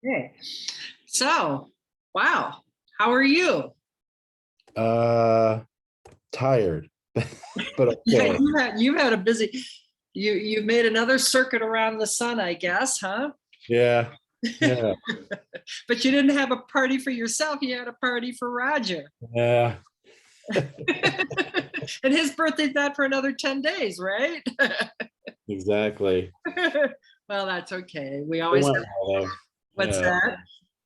Okay. So, wow. How are you? Tired, but Yeah, okay. you've had a busy. You made another circuit around the sun, I guess, huh? Yeah, yeah, But you didn't have a party for yourself. You had a party for Roger. yeah. And his birthday's not for another 10 days, right? Exactly. Well, that's okay. We It always went have, well though. what's Yeah, that?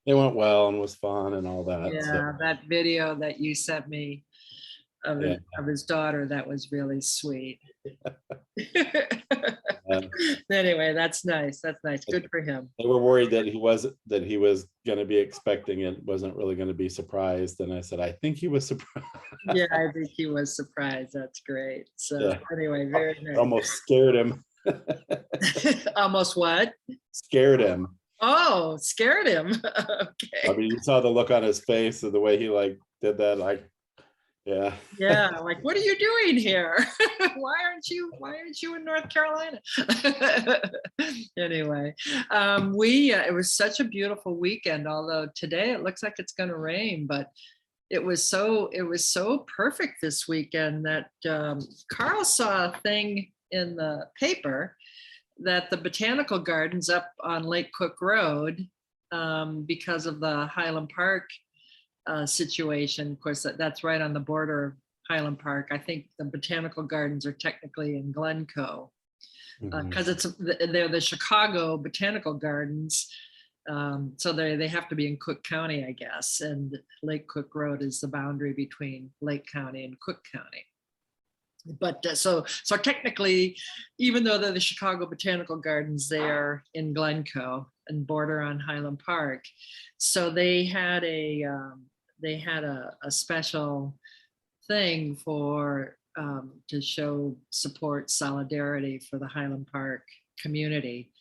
it went well and was fun and all that. So Yeah, that video that you sent me yeah, of his daughter, that was really sweet. yeah. Anyway, that's nice. That's nice. Good for him. They were worried that he was going to be expecting it, wasn't really going to be surprised, and I said I think he was surprised. Yeah, I think he was surprised. That's great. So Yeah, anyway, very nice. almost scared him. Almost what? Scared him. Oh, scared him. I Okay. mean, you saw the look on his face and the way he like did that. Like, yeah. Yeah, like what are you doing here? Why aren't you in North Carolina? Anyway, we it was such a beautiful weekend, although today it looks like it's going to rain, but it was so perfect this weekend that Carl saw a thing in the paper that the botanical gardens up on Lake Cook Road, because of the Highland Park situation. Of course, that's right on the border of Highland Park. I think the botanical gardens are technically in Glencoe because they're the Chicago Botanical Gardens. So they have to be in Cook County, I guess. And Lake Cook Road is the boundary between Lake County and Cook County. But so technically, even though they're the Chicago Botanical Gardens, they are in Glencoe and border on Highland Park. So they had a special thing for to show support, solidarity for the Highland Park community,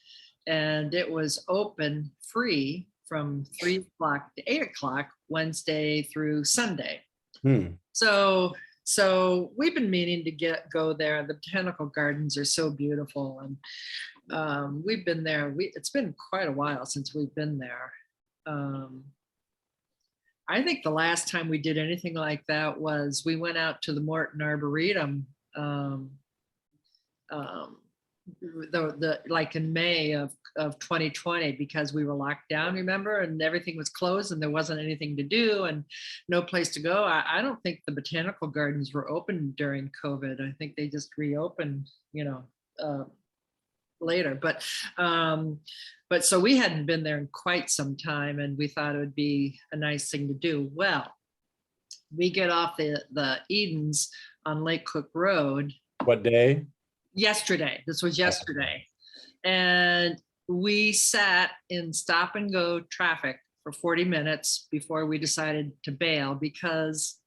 and it was open free from 3 o'clock to 8 o'clock Wednesday through Sunday. So we've been meaning to go there. The botanical gardens are so beautiful, and we've been there. It's been quite a while since we've been there. I think the last time we did anything like that was we went out to the Morton Arboretum, like in May of 2020, because we were locked down, remember, and everything was closed and there wasn't anything to do and no place to go. I don't think the botanical gardens were open during COVID. I think they just reopened, later. But so we hadn't been there in quite some time, and we thought it would be a nice thing to do. Well, we get off the Edens on Lake Cook Road. What day? Yesterday. This was yesterday. And we sat in stop and go traffic for 40 minutes before we decided to bail, because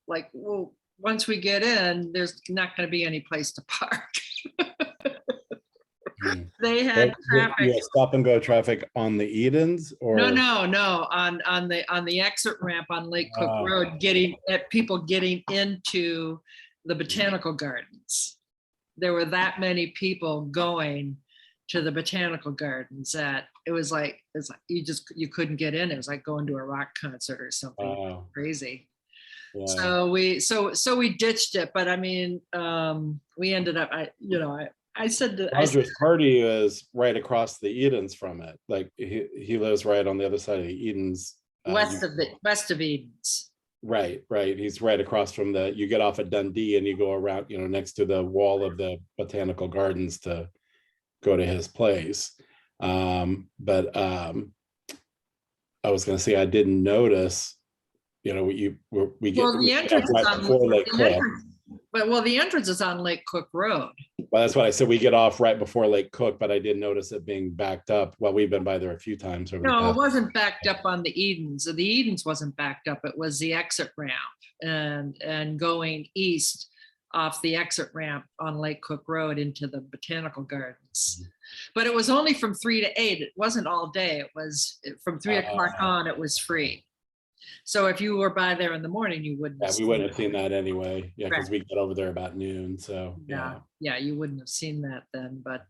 once we get in, there's not going to be any place to park. They had traffic. You stop and go traffic on the Edens, or no on the exit ramp on Lake Cook Road, people getting into the botanical gardens. There were that many people going to the botanical gardens that it was like you couldn't get in. It was like going to a rock concert or something crazy. Yeah. So we ditched it, but I mean, we ended up. I said that Roger's party is right across the Edens from it. Like he lives right on the other side of the Edens, west of Edens. Right. He's right across from you get off at Dundee and you go around, next to the wall of the botanical gardens to go to his place. But I was going to say, I didn't notice, we get the entrance right before Lake Cook. The entrance is on Lake Cook Road. Well, that's what I said. We get off right before Lake Cook, but I did notice it being backed up. Well, we've been by there a few times. No, it wasn't backed up on the Edens. The Edens wasn't backed up. It was the exit ramp and going east off the exit ramp on Lake Cook Road into the botanical gardens. Mm-hmm. But it was only from 3 to 8. It wasn't all day. It was from 3 o'clock on. It was free. So if you were by there in the morning, you wouldn't Yeah, have we seen wouldn't it. have seen that anyway. Yeah, Right. because we got over there about noon. So Yeah, yeah. yeah, you wouldn't have seen that then, but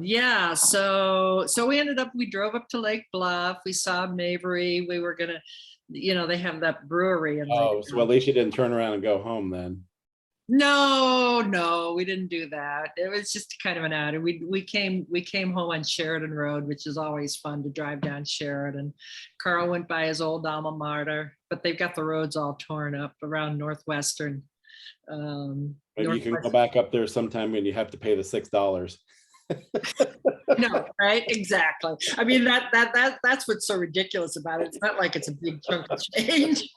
yeah, so we drove up to Lake Bluff, we saw Mavory, we were gonna, they have that brewery in Lake Oh, so Bluff. at least you didn't turn around and go home then. No, we didn't do that. It was just kind of an outing. We came home on Sheridan Road, which is always fun to drive down Sheridan. Carl went by his old alma mater, but they've got the roads all torn up around Northwestern. But you can go Northwest. back up there sometime when you have to pay the $6. No, right? Exactly. I mean, that's what's so ridiculous about it. It's not like it's a big chunk of change.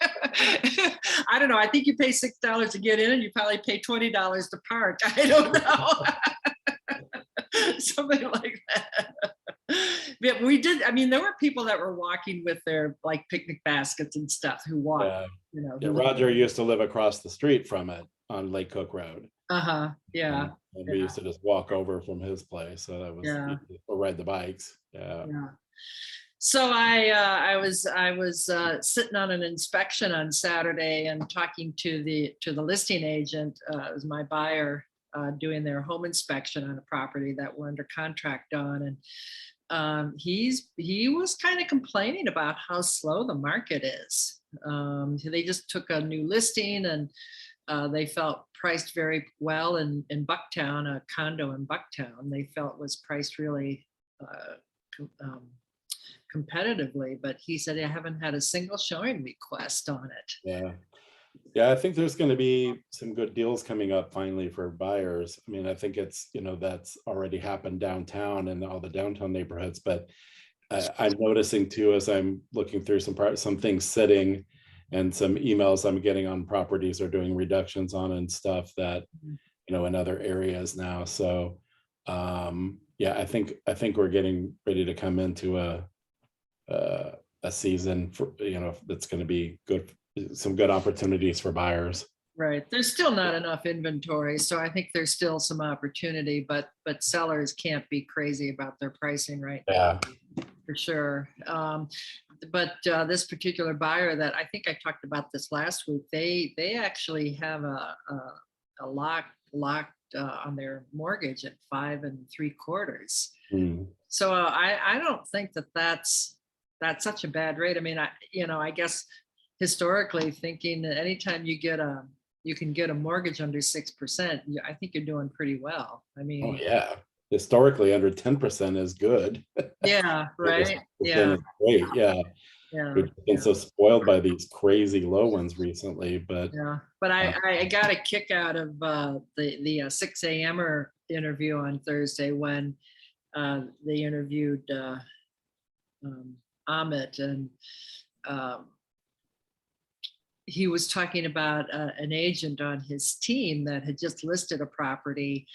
I don't know. I think you pay $6 to get in, and you probably pay $20 to park. I don't know. Something like that. But we did. I mean, there were people that were walking with their like picnic baskets and stuff who walked. Yeah. Yeah, Who, Roger used to live across the street from it on Lake Cook Road. uh-huh. Yeah. And we used to just walk over from his place. So that was, Yeah. or ride the bikes. Yeah. Yeah. So I was sitting on an inspection on Saturday and talking to the listing agent. It was my buyer doing their home inspection on a property that we're under contract on, and he was kind of complaining about how slow the market is. They just took a new listing, and they felt priced very well in Bucktown, a condo in Bucktown. They felt was priced really competitively, but he said I haven't had a single showing request on it. Yeah. Yeah, I think there's going to be some good deals coming up finally for buyers. I mean, I think it's, that's already happened downtown and all the downtown neighborhoods, but I'm noticing too, as I'm looking through some things sitting and some emails I'm getting on properties are doing reductions on and stuff that, in other areas now. So yeah, I think we're getting ready to come into a season for, that's going to be good, some good opportunities for buyers. Right. There's still not enough inventory, so I think there's still some opportunity, but sellers can't be crazy about their pricing right now, for sure. But this particular buyer that I think I talked about this last week, they actually have a locked on their mortgage at 5 3/4. So I don't think that's such a bad rate. I mean, I guess historically thinking that anytime you can get a mortgage under 6%, I think you're doing pretty well. I mean, oh yeah, historically under 10% is good. Yeah, right. Yeah, great. Yeah. Yeah. We've been so spoiled by these crazy low ones recently, but yeah. But I got a kick out of the 6 a.m.er interview on Thursday when they interviewed Amit, and he was talking about an agent on his team that had just listed a property,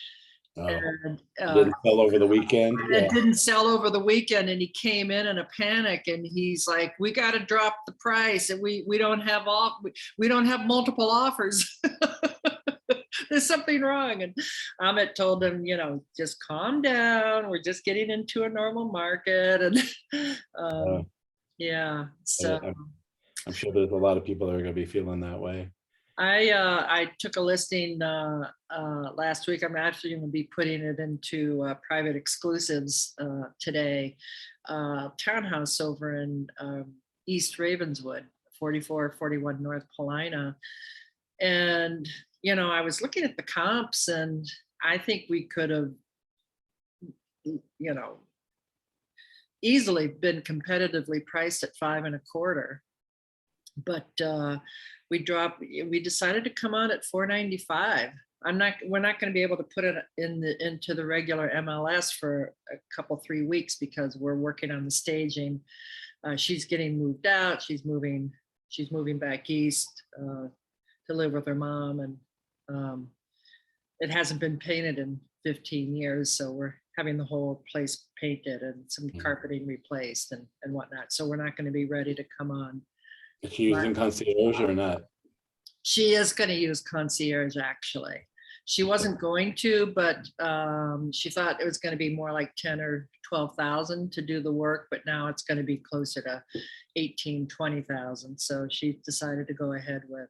and didn't sell over the weekend. it didn't sell over the weekend, and he came in a panic, and he's like, "We got to drop the price, and we don't have multiple offers." There's something wrong. And Amit told him, just calm down. We're just getting into a normal market. And yeah, so I'm sure there's a lot of people that are going to be feeling that way. I took a listing last week. I'm actually going to be putting it into private exclusives today. Townhouse over in East Ravenswood, 4441 North Paulina. And, I was looking at the comps, and I think we could have, easily been competitively priced at 5 1/4. But we decided to come on at 495. We're not going to be able to put it into the regular MLS for a couple 3 weeks because we're working on the staging. She's getting moved out. She's moving back east to live with her mom, and it hasn't been painted in 15 years. So we're having the whole place painted and some carpeting replaced and whatnot. So we're not going to be ready to come on. Is she using concierge or not? She is going to use concierge, actually. she wasn't going to, but she thought it was going to be more like 10 or 12,000 to do the work, but now it's going to be closer to 18, 20,000. So she decided to go ahead with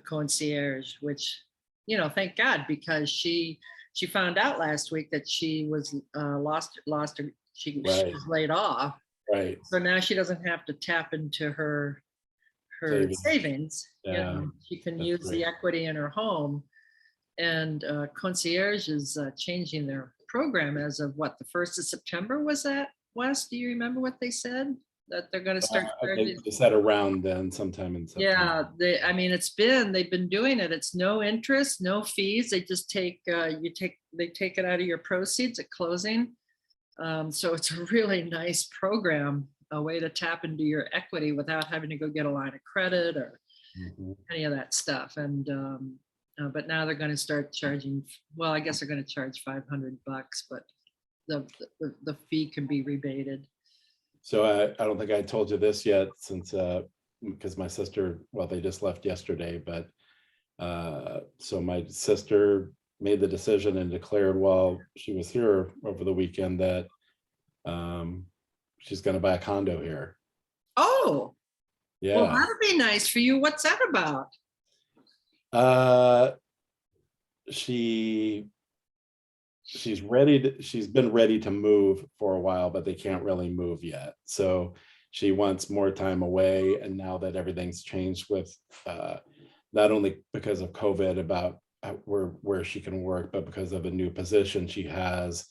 concierge, which, you know, thank God, because she found out last week that she was she Right. was laid off. Right. So now she doesn't have to tap into her savings. You Yeah, know, she can that's use the great. equity in her home. And concierge is changing their program as of what, the 1st of September was that, Wes? Do you remember what they said? That they're going to start charging? They said around then, sometime in September. Yeah, I mean, they've been doing it. It's no interest, no fees. They just they take it out of your proceeds at closing. So it's a really nice program, a way to tap into your equity without having to go get a line of credit or Mhm. any of that stuff. And but now they're going to start charging. Well, I guess they're going to charge $500, but the fee can be rebated. So I don't think I told you this yet, since because my sister, well, they just left yesterday, but so my sister made the decision and declared while she was here over the weekend that she's going to buy a condo here. Oh, well, Yeah. that'd be nice for you. What's that about? She's been ready to move for a while, but they can't really move yet. So she wants more time away. And now that everything's changed with not only because of COVID about where she can work, but because of a new position she has,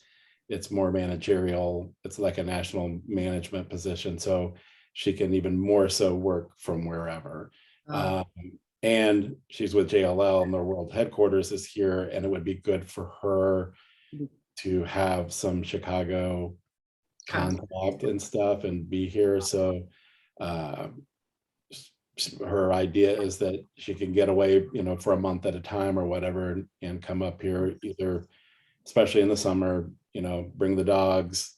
it's more managerial. It's like a national management position. So she can even more so work from wherever. Uh, And she's with JLL and their world headquarters is here. And it would be good for her to have some Chicago contact and stuff and be here. So her idea is that she can get away, you know, for a month at a time or whatever, and come up here either, especially in the summer, you know, bring the dogs.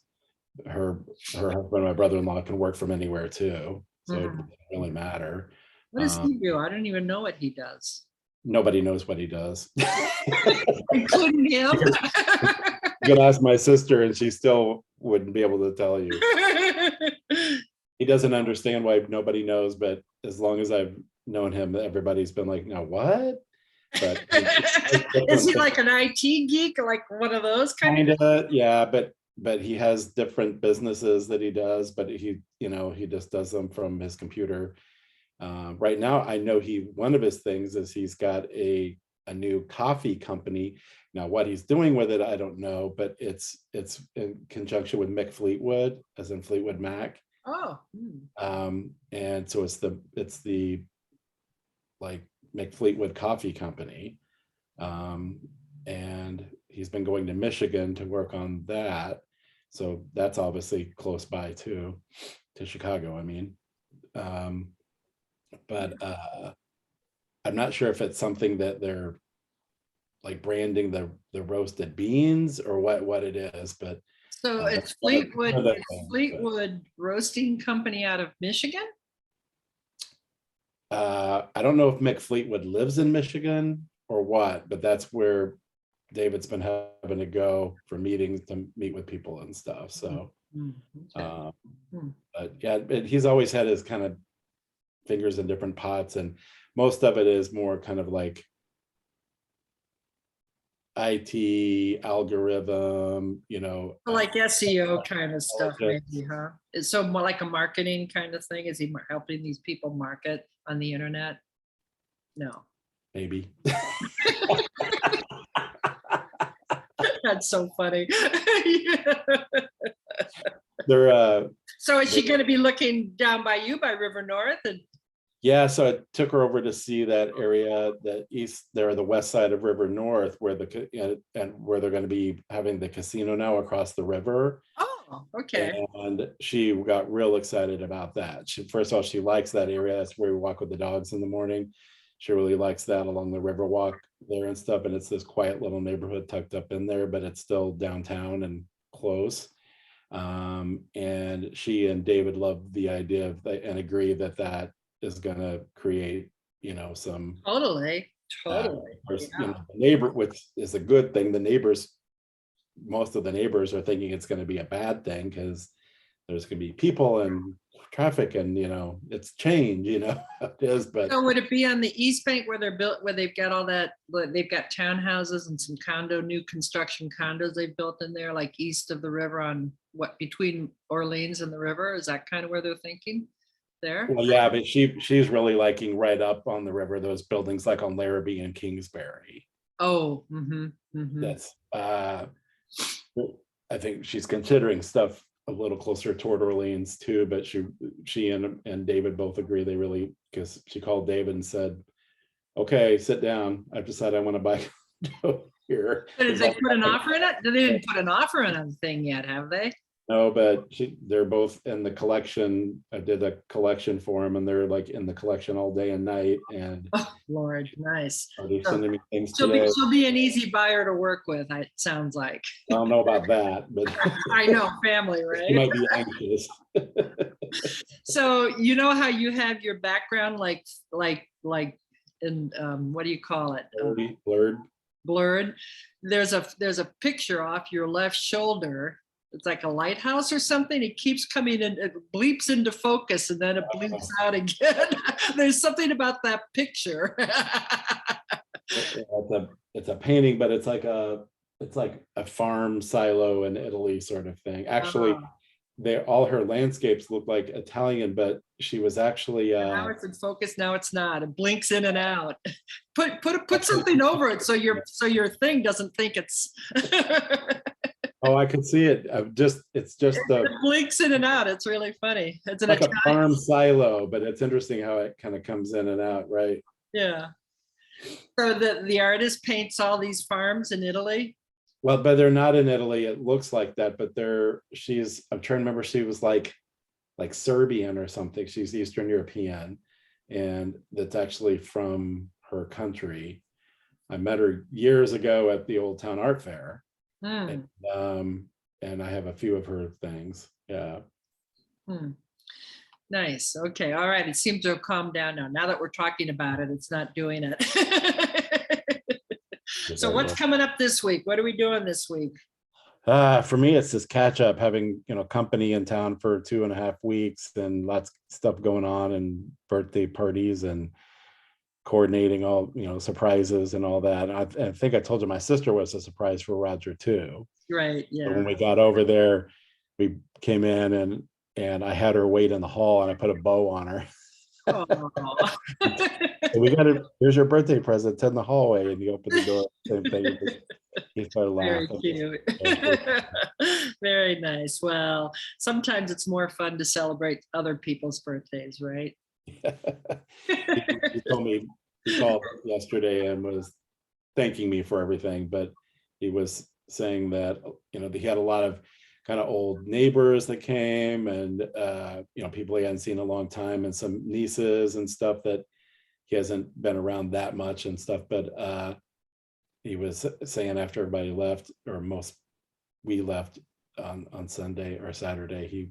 Her husband, my brother-in-law, can work from anywhere too. So it doesn't really matter. What does he do? I don't even know what he does. Nobody knows what he does. Including him? You could ask my sister and she still wouldn't be able to tell you. He doesn't understand why nobody knows, but as long as I've known him, everybody's been like, "Now what?" But is he like an IT geek, like one of those kind of? Yeah, but he has different businesses that he does, but he, you know, he just does them from his computer. Right now, I know one of his things is he's got a new coffee company. Now, what he's doing with it, I don't know, but it's in conjunction with Mick Fleetwood, as in Fleetwood Mac. Oh. And so it's the like Mick Fleetwood coffee company. And he's been going to Michigan to work on that. So that's obviously close by too, to Chicago, I mean. But I'm not sure if it's something that they're like branding the roasted beans or what it is, but so it's Fleetwood Roasting Company out of Michigan. I don't know if Mick Fleetwood lives in Michigan or what, but that's where David's been having to go for meetings to meet with people and stuff. So but yeah, he's always had his kind of fingers in different pots, and most of it is more kind of like IT algorithm, you know, like SEO kind of stuff, maybe, huh? It's so more like a marketing kind of thing. Is he helping these people market on the internet? No, maybe. That's so funny. They're so is she going to be looking down by you by River North? And yeah, so I took her over to see that area, the east there, the west side of River North, where and where they're going to be having the casino now across the river. Oh, okay. And she got real excited about that. First of all, she likes that area. That's where we walk with the dogs in the morning. She really likes that along the river walk there and stuff. And it's this quiet little neighborhood tucked up in there, but it's still downtown and close. And she and David love the idea of and agree that is going to create, you know, some totally Totally. Of course, you Yeah. know, the neighbor, which is a good thing. The neighbors, most of the neighbors are thinking it's going to be a bad thing because there's going to be people and traffic, and you know, it's change. You know, it is. But So would it be on the East Bank where they're built, where they've got all that, they've got townhouses and some new construction condos they've built in there, like east of the river on what, between Orleans and the river? Is that kind of where they're thinking there? well, yeah, but she's really liking right up on the river. Those buildings like on Larrabee and Kingsbury. Oh, mm-hmm, mm-hmm. That's I think she's considering stuff a little closer toward Orleans too, but she and David both agree they really, because she called David and said, okay, sit down. I've decided I want to buy a condo here. But did they put an offer in it? They didn't put an offer in on the thing yet, have they? No, but they're both in the collection. I did a collection for them, and they're like in the collection all day and night. And Oh, Lord, nice. they're sending me things She'll today. be an easy buyer to work with, it sounds like. I don't know about that, but I know, family, you right? might be anxious. So you know how you have your background like in what do you call it? Blurred. Blurred. There's a picture off your left shoulder. It's like a lighthouse or something. It keeps coming in, it bleeps into focus and then it bleeps out again. There's something about that picture. It's a painting, but it's like a farm silo in Italy sort of thing. Actually, all her landscapes look like Italian, but she was actually now it's in focus, now it's not. It blinks in and out. Put something over it so your thing doesn't think it's oh, I can see it. It's just it blinks in and out. It's really funny. It's an like a Italian. farm silo, but it's interesting how it kind of comes in and out, right? Yeah. So the artist paints all these farms in Italy. Well, but they're not in Italy. It looks like that, but I'm trying to remember, she was like Serbian or something. She's Eastern European, and that's actually from her country. I met her years ago at the Old Town Art Fair. Hmm. And I have a few of her things. Yeah. Hmm. Nice. Okay. All right. It seems to have calmed down now. Now that we're talking about it, it's not doing it. So what's coming up this week? What are we doing this week? For me, it's just catch up, having, you know, company in town for 2.5 weeks and lots of stuff going on and birthday parties and coordinating all, you know, surprises and all that. I think I told you my sister was a surprise for Roger too. Right. So Yeah. when we got over there, we came in and I had her wait in the hall and I put a bow on her. Oh. So we got it. Here's your birthday present. It's in the hallway, and you open the door. Same thing. He started Very laughing. cute. Very nice. Well, sometimes it's more fun to celebrate other people's birthdays, right? He told me, he called yesterday and was thanking me for everything, but he was saying that, you know, he had a lot of kind of old neighbors that came and you know, people he hadn't seen in a long time, and some nieces and stuff that he hasn't been around that much and stuff. But he was saying after everybody left, or we left on Sunday or Saturday, he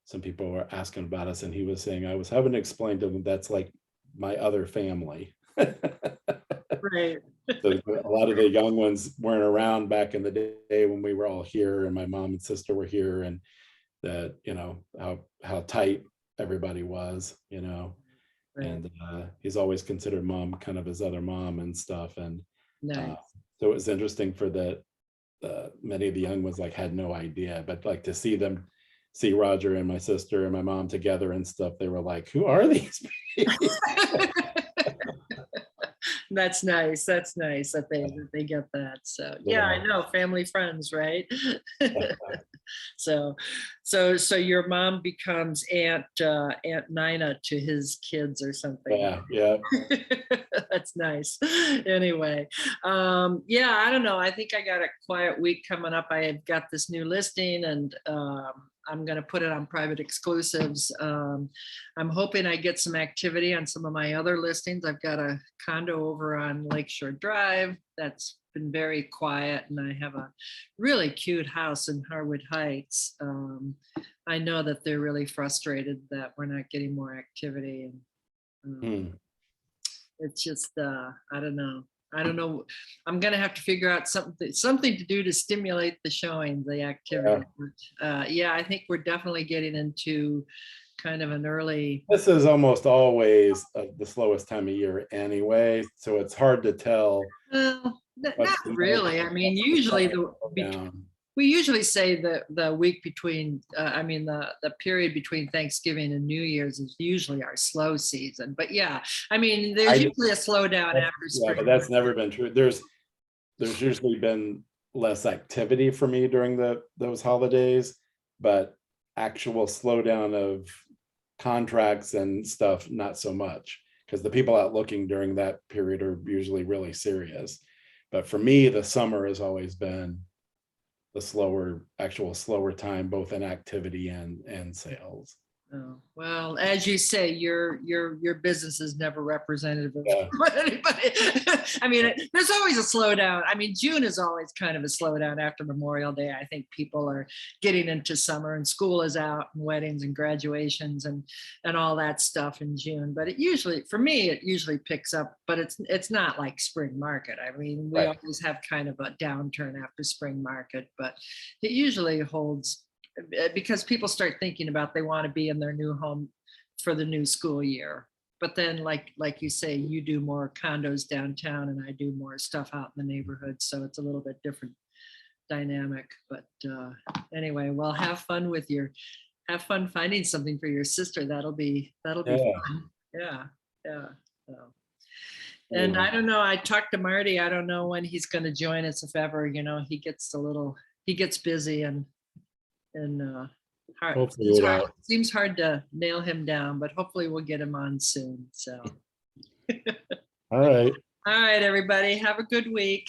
some people were asking about us, and he was saying, I was having to explain to them that's like my other family. Right. So a lot of the young ones weren't around back in the day when we were all here, and my mom and sister were here, and that, you know, how tight everybody was, you know. Right. And he's always considered mom kind of his other mom and stuff. And nice. So it was interesting for that. Many of the young ones like had no idea, but like to see Roger and my sister and my mom together and stuff, they were like, who are these people? That's nice. That's nice that they get that. So yeah, I know, family, friends, right? So your mom becomes Aunt Nina to his kids or something. Yeah. That's nice. Anyway, yeah, I don't know. I think I got a quiet week coming up. I have got this new listing, and I'm going to put it on private exclusives. I'm hoping I get some activity on some of my other listings. I've got a condo over on Lakeshore Drive that's been very quiet, and I have a really cute house in Harwood Heights. I know that they're really frustrated that we're not getting more activity, and It's just, I don't know. I don't know. I'm gonna have to figure out something to do to stimulate the showing, the activity. Yeah, I think we're definitely getting into kind of an early. This is almost always the slowest time of year anyway, so it's hard to tell Well, not what's the really. I mean, usually down. we usually say the week between, I mean, the period between Thanksgiving and New Year's is usually our slow season. But yeah, I mean, there's usually a slowdown after Yeah, spring. but that's never been true. There's usually been less activity for me during those holidays, but actual slowdown of contracts and stuff, not so much, because the people out looking during that period are usually really serious. But for me, the summer has always been the slower time, both in activity and sales. Oh, well, as you say, your business is never representative of Yeah. what anybody. I mean, there's always a slowdown. I mean, June is always kind of a slowdown after Memorial Day. I think people are getting into summer and school is out and weddings and graduations and all that stuff in June. But it usually, for me, it usually picks up. But it's not like spring market. I mean, we Right. always have kind of a downturn after spring market, but it usually holds, because people start thinking about they want to be in their new home for the new school year. But then like you say, you do more condos downtown and I do more stuff out in the neighborhood. So it's a little bit different dynamic. But anyway, well, have fun finding something for your sister. That'll be Yeah. fun. Yeah. Yeah. So. And I don't know, I talked to Marty. I don't know when he's going to join us, if ever. You know, he gets busy and hard. We'll figure it out. Seems hard to nail him down, but hopefully we'll get him on soon. So, All right. all right, everybody, have a good week.